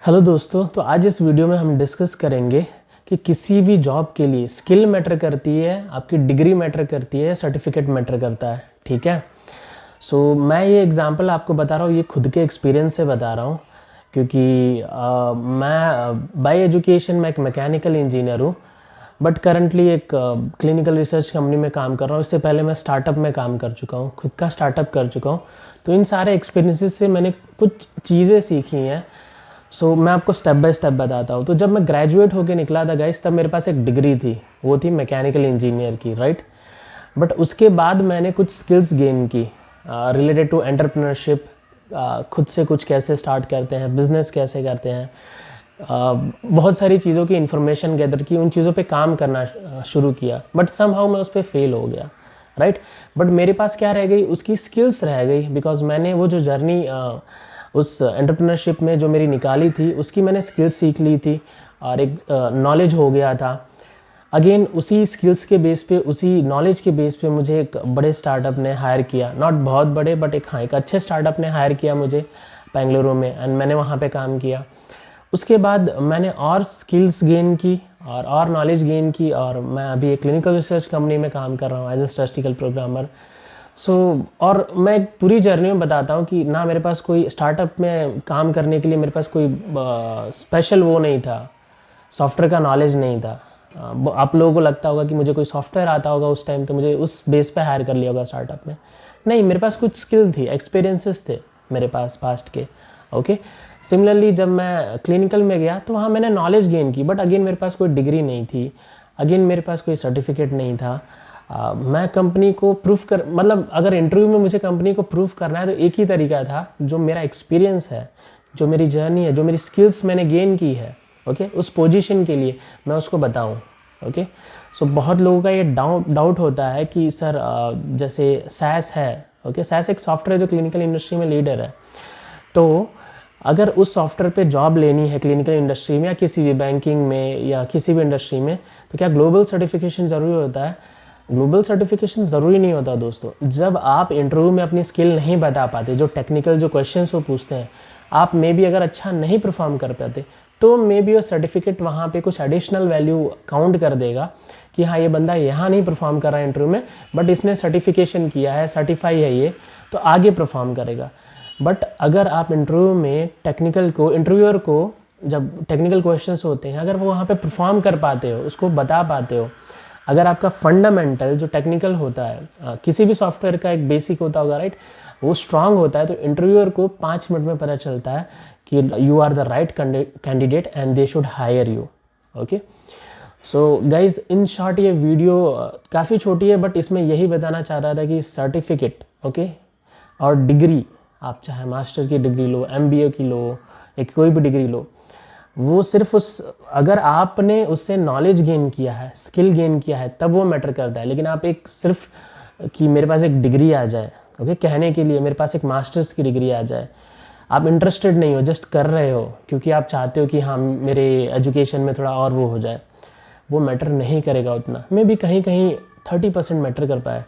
Hello दोस्तों, तो आज इस वीडियो में हम डिस्कस करेंगे कि किसी भी जॉब के लिए स्किल मैटर करती है, आपकी डिग्री मैटर करती है, सर्टिफिकेट मैटर करता है। ठीक है। मैं ये एग्जांपल आपको बता रहा हूँ, ये खुद के एक्सपीरियंस से बता रहा हूँ क्योंकि मैं बाय एजुकेशन मैं एक मैकेनिकल इंजीनियर हूँ, बट करंटली एक क्लिनिकल रिसर्च कंपनी में काम कर रहा हूँ। इससे पहले मैं स्टार्टअप में काम कर चुका हूँ, खुद का स्टार्टअप कर चुका हूँ। तो इन सारे एक्सपीरियंसेस से मैंने कुछ चीज़ें सीखी हैं। मैं आपको स्टेप बाय स्टेप बताता हूँ। तो जब मैं ग्रेजुएट होकर निकला था गाइस, तब मेरे पास एक डिग्री थी, वो थी मैकेनिकल इंजीनियर की, राइट। बट उसके बाद मैंने कुछ स्किल्स गेन की रिलेटेड टू एंटरप्रेन्योरशिप, खुद से कुछ कैसे स्टार्ट करते हैं, बिजनेस कैसे करते हैं, बहुत सारी चीज़ों की इन्फॉर्मेशन गैदर की, उन चीज़ों पे काम करना शुरू किया। बट समहाउ मैं उस पर फेल हो गया, राइट। बट मेरे पास क्या रह गई, उसकी स्किल्स रह गई, बिकॉज मैंने वो जो जर्नी उस एंटरप्रेन्योरशिप में जो मेरी निकाली थी, उसकी मैंने स्किल्स सीख ली थी और एक नॉलेज हो गया था। अगेन उसी स्किल्स के बेस पे, उसी नॉलेज के बेस पे मुझे एक बड़े स्टार्टअप ने हायर किया, नॉट बहुत बड़े बट एक अच्छे स्टार्टअप ने हायर किया मुझे बेंगलुरु में, एंड मैंने वहाँ पे काम किया। उसके बाद मैंने और स्किल्स गेन की और नॉलेज गेन की, और मैं अभी एक क्लिनिकल रिसर्च कंपनी में काम कर रहा हूँ एज ए स्टैटिस्टिकल प्रोग्रामर। और मैं पूरी जर्नी में बताता हूँ कि ना मेरे पास कोई स्टार्टअप में काम करने के लिए मेरे पास कोई स्पेशल वो नहीं था, सॉफ्टवेयर का नॉलेज नहीं था। आप लोगों को लगता होगा कि मुझे कोई सॉफ्टवेयर आता होगा उस टाइम, तो मुझे उस बेस पे हायर कर लिया होगा स्टार्टअप में। नहीं, मेरे पास कुछ स्किल थी, एक्सपीरियंसेस थे मेरे पास पास्ट के। ओके। सिमिलरली जब मैं क्लिनिकल में गया तो वहाँ मैंने नॉलेज गेन की, बट अगेन मेरे पास कोई डिग्री नहीं थी, अगेन मेरे पास कोई सर्टिफिकेट नहीं था। मैं कंपनी को प्रूफ कर, मतलब अगर इंटरव्यू में मुझे कंपनी को प्रूफ करना है तो एक ही तरीका था, जो मेरा एक्सपीरियंस है, जो मेरी जर्नी है, जो मेरी स्किल्स मैंने गेन की है, ओके, उस पोजीशन के लिए मैं उसको बताऊं। ओके। बहुत लोगों का ये डाउट होता है कि सर जैसे सैस है, ओके, सैस एक सॉफ्टवेयर जो क्लिनिकल इंडस्ट्री में लीडर है। तो अगर उस सॉफ्टवेयर पे जॉब लेनी है क्लिनिकल इंडस्ट्री में या किसी भी बैंकिंग में या किसी भी इंडस्ट्री में, तो क्या ग्लोबल सर्टिफिकेशन ज़रूरी होता है? ग्लोबल सर्टिफिकेशन ज़रूरी नहीं होता दोस्तों। जब आप इंटरव्यू में अपनी स्किल नहीं बता पाते, जो टेक्निकल जो क्वेश्चंस वो पूछते हैं, आप मे बी अगर अच्छा नहीं परफॉर्म कर पाते, तो मे बी वो सर्टिफिकेट वहाँ पे कुछ एडिशनल वैल्यू काउंट कर देगा कि हाँ, ये बंदा यहाँ नहीं परफॉर्म कर रहा है इंटरव्यू में, बट इसने सर्टिफिकेशन किया है, सर्टिफाई है ये, तो आगे परफॉर्म करेगा। बट अगर आप इंटरव्यू में इंटरव्यूअर को जब टेक्निकल क्वेश्चंस होते हैं, अगर वो वहाँ पे परफॉर्म कर पाते हो, उसको बता पाते हो, अगर आपका फंडामेंटल जो टेक्निकल होता है, किसी भी सॉफ्टवेयर का एक बेसिक होता होगा, राइट, वो स्ट्रांग होता है, तो इंटरव्यूअर को 5 मिनट में पता चलता है कि you are the right candidate and they should hire you. Okay. Guys, in short ये वीडियो काफ़ी छोटी है, बट इसमें यही बताना चाह रहा था कि सर्टिफिकेट, ओके, और डिग्री, आप चाहे मास्टर की डिग्री लो, MBA की लो, एक कोई भी डिग्री लो, वो सिर्फ अगर आपने उससे नॉलेज गेन किया है, स्किल गेन किया है, तब वो मैटर करता है। लेकिन आप एक सिर्फ कि मेरे पास एक डिग्री आ जाए, ओके, कहने के लिए मेरे पास एक मास्टर्स की डिग्री आ जाए, आप इंटरेस्टेड नहीं हो, जस्ट कर रहे हो क्योंकि आप चाहते हो कि हाँ, मेरे एजुकेशन में थोड़ा और वो हो जाए, वो मैटर नहीं करेगा उतना। मे भी कहीं कहीं 30% मैटर कर पाए।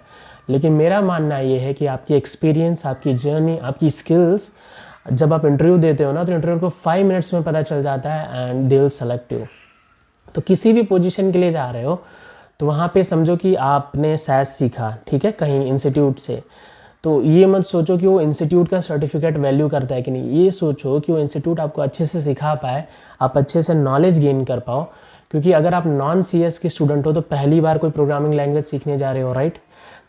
लेकिन मेरा मानना ये है कि आपकी एक्सपीरियंस, आपकी जर्नी, आपकी स्किल्स, जब आप इंटरव्यू देते हो ना, तो इंटरव्यू को 5 मिनट्स में पता चल जाता है and they will select you. तो किसी भी पोजीशन के लिए जा रहे हो, तो वहाँ पे समझो कि आपने सैस सीखा, ठीक है, कहीं इंस्टीट्यूट से, तो ये मत सोचो कि वो इंस्टीट्यूट का सर्टिफिकेट वैल्यू करता है कि नहीं। ये सोचो कि वो इंस्टीट्यूट आपको अच्छे से सिखा पाए, आप अच्छे से नॉलेज गेन कर पाओ। क्योंकि अगर आप नॉन CS के स्टूडेंट हो, तो पहली बार कोई प्रोग्रामिंग लैंग्वेज सीखने जा रहे हो, राइट,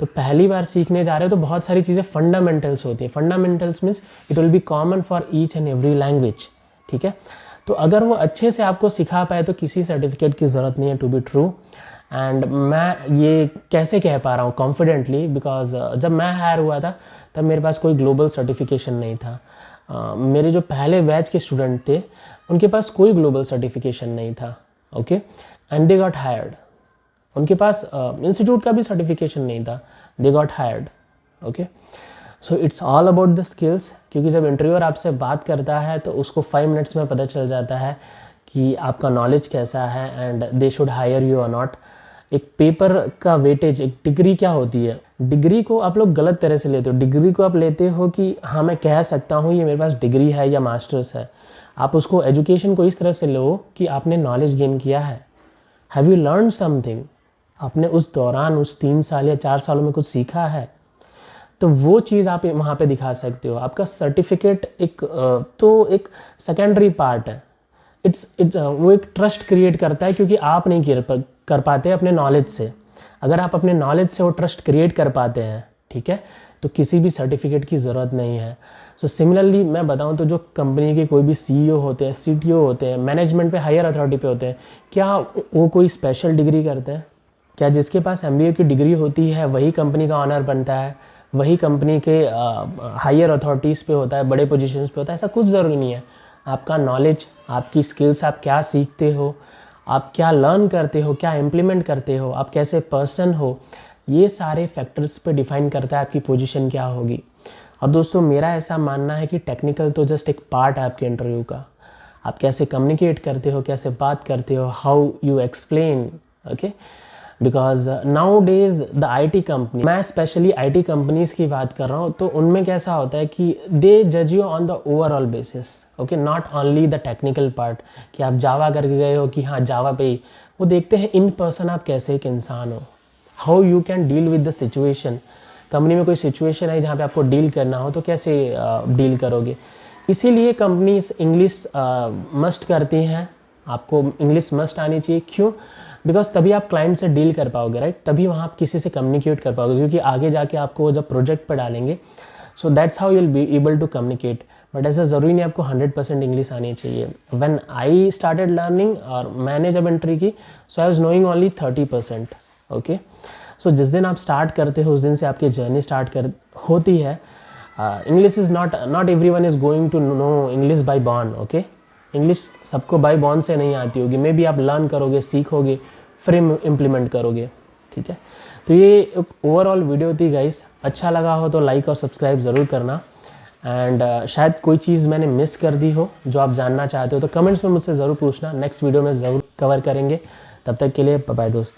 तो पहली बार सीखने जा रहे हो, तो बहुत सारी चीज़ें फंडामेंटल्स होती है। Fundamentals means it will be common for each and every language, ठीक है। तो अगर वो अच्छे से आपको सिखा पाए, तो किसी सर्टिफिकेट की ज़रूरत नहीं है, टू बी ट्रू। एंड मैं ये कैसे कह पा रहा हूँ कॉन्फिडेंटली, बिकॉज जब मैं हायर हुआ था, तब मेरे पास कोई ग्लोबल सर्टिफिकेशन नहीं था। मेरे जो पहले बैच के स्टूडेंट थे, उनके पास कोई ग्लोबल सर्टिफिकेशन नहीं था, okay, and they got hired. उनके पास इंस्टीट्यूट का भी सर्टिफिकेशन नहीं था, they got hired. Okay. It's all about the skills, क्योंकि जब इंटरव्यूअर आपसे बात करता है, तो उसको 5 मिनट्स में पता चल जाता है कि आपका नॉलेज कैसा है and they should hire you और नॉट। एक पेपर का वेटेज, एक डिग्री क्या होती है, डिग्री को आप लोग गलत तरह से लेते हो। डिग्री को आप लेते हो कि हाँ, मैं कह सकता हूँ ये मेरे पास डिग्री है या मास्टर्स है। आप उसको एजुकेशन को इस तरफ से लो कि आपने नॉलेज गेन किया है, हैव यू लर्न समथिंग, आपने उस दौरान उस 3 साल या 4 सालों में कुछ सीखा है, तो वो चीज़ आप वहाँ पे दिखा सकते हो। आपका सर्टिफिकेट एक सेकेंडरी पार्ट है, वो एक ट्रस्ट क्रिएट करता है, क्योंकि आप नहीं कर पाते अपने नॉलेज से। अगर आप अपने नॉलेज से वो ट्रस्ट क्रिएट कर पाते हैं, ठीक है, तो किसी भी सर्टिफिकेट की ज़रूरत नहीं है। सो सिमिलरली मैं बताऊं तो जो कंपनी के कोई भी CEO होते हैं, CTO होते हैं, मैनेजमेंट पे, हायर अथॉरिटी पे होते हैं, क्या वो कोई स्पेशल डिग्री करते हैं? क्या जिसके पास MBA की डिग्री होती है वही कंपनी का ऑनर बनता है, वही कंपनी के हायर अथॉरिटीज़ पे होता है, बड़े पोजीशंस पे होता है? ऐसा कुछ ज़रूरी नहीं है। आपका नॉलेज, आपकी स्किल्स, आप क्या सीखते हो, आप क्या लर्न करते हो, क्या इम्प्लीमेंट करते हो, आप कैसे पर्सन हो, ये सारे फैक्टर्स पे डिफाइन करता है आपकी पोजीशन क्या होगी। और दोस्तों मेरा ऐसा मानना है कि टेक्निकल तो जस्ट एक पार्ट है आपके इंटरव्यू का। आप कैसे कम्युनिकेट करते हो, कैसे बात करते हो, how you explain, okay. Because now days the IT company, मैं स्पेशली IT कंपनीज़ की बात कर रहा हूँ, तो उनमें कैसा होता है कि दे जज you on the overall basis, okay, not only the technical part कि आप जावा करके गए हो कि हाँ जावा पे ही। वो देखते हैं इन पर्सन आप कैसे एक इंसान हो, how you can deal with the situation. Company में कोई सिचुएशन है जहाँ पे आपको डील करना हो तो कैसे डील करोगे। इसीलिए कंपनीज इंग्लिश मस्ट करती हैं, आपको इंग्लिश मस्ट आनी चाहिए। क्यों? बिकॉज तभी आप क्लाइंट से डील कर पाओगे, राइट, तभी वहाँ आप किसी से कम्युनिकेट कर पाओगे, क्योंकि आगे जाके आपको जब प्रोजेक्ट पर डालेंगे, so that's how you will be able to communicate. But ऐसा ज़रूरी नहीं आपको 100% इंग्लिश आनी चाहिए। व्हेन आई स्टार्टेड लर्निंग, और मैंने जब एंट्री की, so I was knowing only 30%, okay. So जिस दिन आप स्टार्ट करते हो उस दिन से आपकी जर्नी होती है। English is not everyone is going to know English by born, okay. English सबको बाय बॉर्न से नहीं आती होगी, मे बी आप लर्न करोगे, सीखोगे, फिर इम्प्लीमेंट करोगे, ठीक है। तो ये एक ओवरऑल वीडियो थी गाइस। अच्छा लगा हो तो लाइक और सब्सक्राइब ज़रूर करना। एंड शायद कोई चीज़ मैंने मिस कर दी हो जो आप जानना चाहते हो तो कमेंट्स में मुझसे ज़रूर पूछना, नेक्स्ट वीडियो में ज़रूर कवर करेंगे। तब तक के लिए बाय बाय दोस्तों।